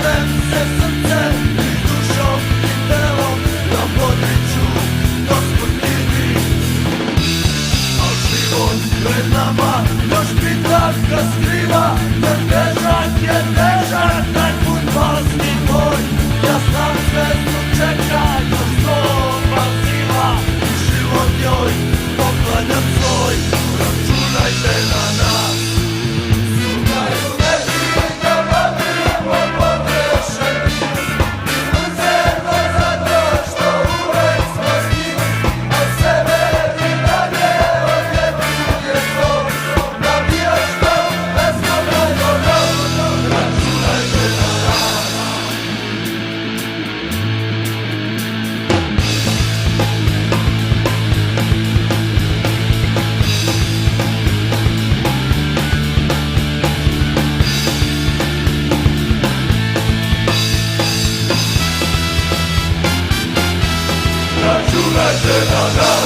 Razem ze srcem i dušom i telom na području gospodnjini. Al život pred nama još bitaka skriva, jer težak je težak taj put balski moj. Ja znam zvezdu čeka još 100 balziva i život joj poklanjam svoj. Računajte na nas. Sumnjaju neki da vadimo pogrešeni i uzemo zato što uvek smo s njim, a sebe i dalje odjebuje zlo. Nabijaš to beskrajno dobro. Računajte na nas. Računajte na nas.